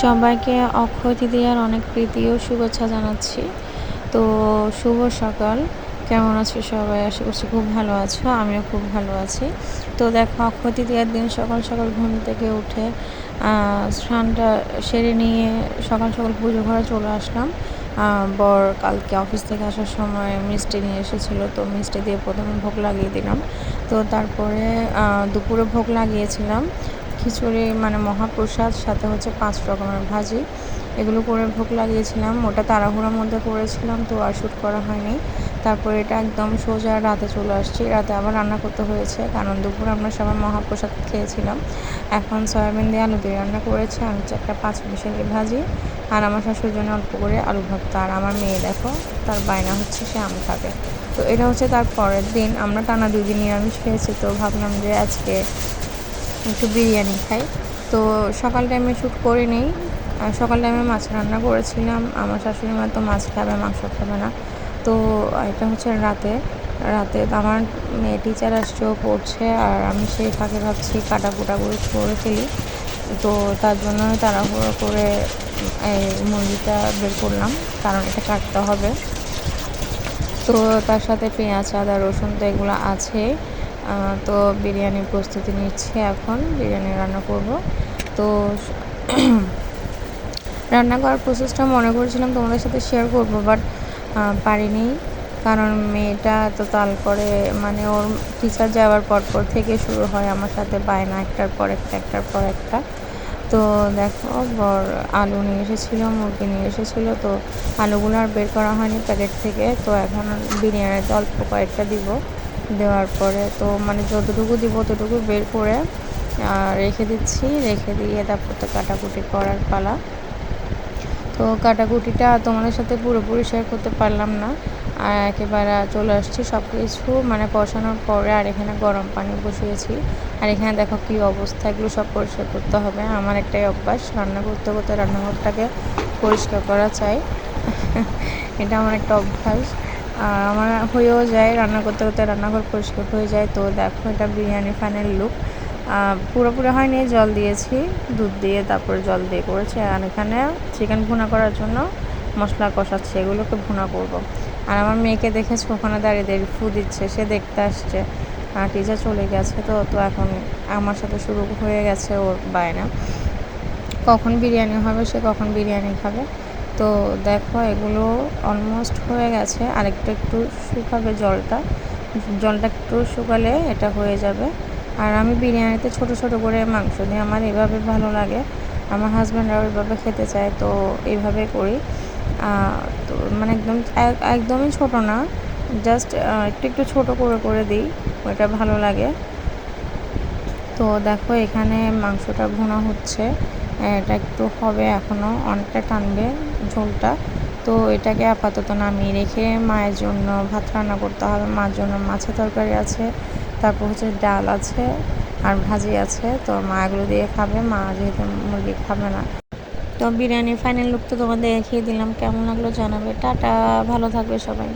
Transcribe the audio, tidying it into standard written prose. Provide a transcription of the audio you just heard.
সবাইকে অক্ষয় তৃতীয়ার অনেক প্রীতি ও শুভেচ্ছা জানাচ্ছি। তো শুভ সকাল, কেমন আছো সবাই? আশা করছি খুব ভালো আছো, আমিও খুব ভালো আছি। তো দেখো, অক্ষয় তৃতীয়ার দিন সকাল সকাল ঘুম থেকে উঠে স্নানটা সেরে নিয়ে সকাল সকাল পুজো ঘরে চলে আসলাম। বর কালকে অফিস থেকে আসার সময় মিষ্টি নিয়ে এসেছিলো, তো মিষ্টি দিয়ে প্রথমে ভোগ লাগিয়ে দিলাম। তো তারপরে দুপুরে ভোগ লাগিয়েছিলাম খিচুড়ি, মানে মহাপ্রসাদ, সাথে হচ্ছে 5 রকমের ভাজি, এগুলো করে ভোগ লাগিয়েছিলাম। ওটা তাড়াহুড়োর মধ্যে করেছিলাম, তো আর শ্যুট করা হয়নি। তারপর এটা একদম সোজা রাতে চলে আসছি। রাতে আবার রান্না করতে হয়েছে, কারণ দুপুরে আমরা সবাই মহাপ্রসাদ খেয়েছিলাম। এখন সয়াবিন দিয়ে আলু দিয়ে রান্না করেছি, আর হচ্ছে একটা 5 মিশালি ভাজি, আর আমার শাশুড়ির জন্য অল্প করে আলু ভর্তা। আর আমার মেয়ে দেখো, তার বায়না হচ্ছে সে আম খাবে। তো এটা হচ্ছে তার পরের দিন। আমরা টানা 2 দিন নিরামিষ খেয়েছি, তো ভাবলাম যে আজকে একটু বিরিয়ানি খাই। তো সকাল টাইমে শ্যুট করে নিই। সকাল টাইমে মাছ রান্না করেছিলাম। আমার শাশুড়ি মা তো মাছ খাবে, মাংস খাবে না। তো এটা হচ্ছে রাতে আমার মেয়ে টিচার আসছে, ও পড়ছে, আর আমি সেই ফাঁকে ভাবছি কাটা কুটাগুলো করে ফেলি। তো তার জন্য তাড়াহুড়ো করে এই মুরগিটা বের করলাম, কারণ এটা কাটতে হবে। তো তার সাথে পেঁয়াজ, আদা, রসুন তো এগুলো আছে। তো বিরিয়ানির প্রস্তুতি নিচ্ছি, এখন বিরিয়ানি রান্না করব। তো রান্না করার প্রসেসটা মনে করেছিলাম তোমাদের সাথে শেয়ার করব, বাট পারিনি, কারণ মেয়েটা তো তাল করে, মানে ওর টিচার যাওয়ার পর থেকে শুরু হয় আমার সাথে বায়না, একটার পর একটা। তো দেখো, বর আলু নিয়ে এসেছিলো, মুরগি নিয়ে এসেছিলো। তো আলুগুলো আর বের করা হয়নি প্যাকেট থেকে। তো এখন বিরিয়ানিতে অল্প কয়েকটা দিব, দেওয়ার পরে তো মানে যতটুকু দিব ততটুকু বের করে রেখে দিচ্ছি। রেখে দিয়ে তারপর তো কাটাকুটি করার পালা। তো কাটাকুটিটা তোমাদের সাথে পুরোপুরি শেয়ার করতে পারলাম না, আর একেবারে চলে আসছি সব কিছু মানে কষানোর পরে। আর এখানে গরম পানি বসিয়েছি, আর এখানে দেখো কী অবস্থা, এগুলো সব পরিষ্কার করতে হবে। আমার একটাই অভ্যাস, রান্না করতে করতে রান্নাঘরটাকে পরিষ্কার করা চাই। এটা আমার একটা অভ্যাস, আমার হয়েও যায়, রান্না করতে করতে রান্নাঘর পরিষ্কার হয়ে যায়। তো দেখো, এটা বিরিয়ানি ফাইনাল লুক। পুরোপুরি হয়নি, জল দিয়েছি, দুধ দিয়ে তারপরে জল দিয়ে করেছি। আর এখানে চিকেন ভুনা করার জন্য মশলা কষাচ্ছি, এগুলোকে ভুনা করব। আর আমার মেয়েকে দেখেছি ওখানে দাঁড়িয়ে ফু দিচ্ছে, সে দেখতে আসছে। টিচার চলে গেছে, তো এখন আমার সাথে শুরু হয়ে গেছে ওর বায়না, কখন বিরিয়ানি হবে, সে কখন বিরিয়ানি খাবে। তো দেখো, এগুলো অলমোস্ট হয়ে গেছে, আরেকটু একটু শুকাবে জলটা একটু শুকালে এটা হয়ে যাবে। আর আমি বিরিয়ানিতে ছোট ছোট করে মাংস দিই, আমার এভাবে ভালো লাগে, আমার হাজব্যান্ডরাও এভাবে খেতে চায়, তো এইভাবে করি। তো মানে একদমই ছোট না, জাস্ট একটু একটু ছোটো করে দিই, ওটা ভালো লাগে। তো দেখো, এখানে মাংসটা ভুনা হচ্ছে, এটা একটু হবে, এখনও অনেকটা টানবে ঝোলটা। তো এটাকে আপাতত নামিয়ে রেখে মায়ের জন্য ভাত রান্না করতে হবে। মার জন্য মাছের তরকারি আছে, তারপর হচ্ছে ডাল আছে, আর ভাজি আছে। তো মা এগুলো দিয়ে খাবে, মা যেহেতু মুরগি খাবে না। তো বিরিয়ানির ফাইনাল লুক তো তোমাদের দেখিয়ে দিলাম, কেমন লাগলো জানাবে। টাটা, ভালো থাকবে সবাই।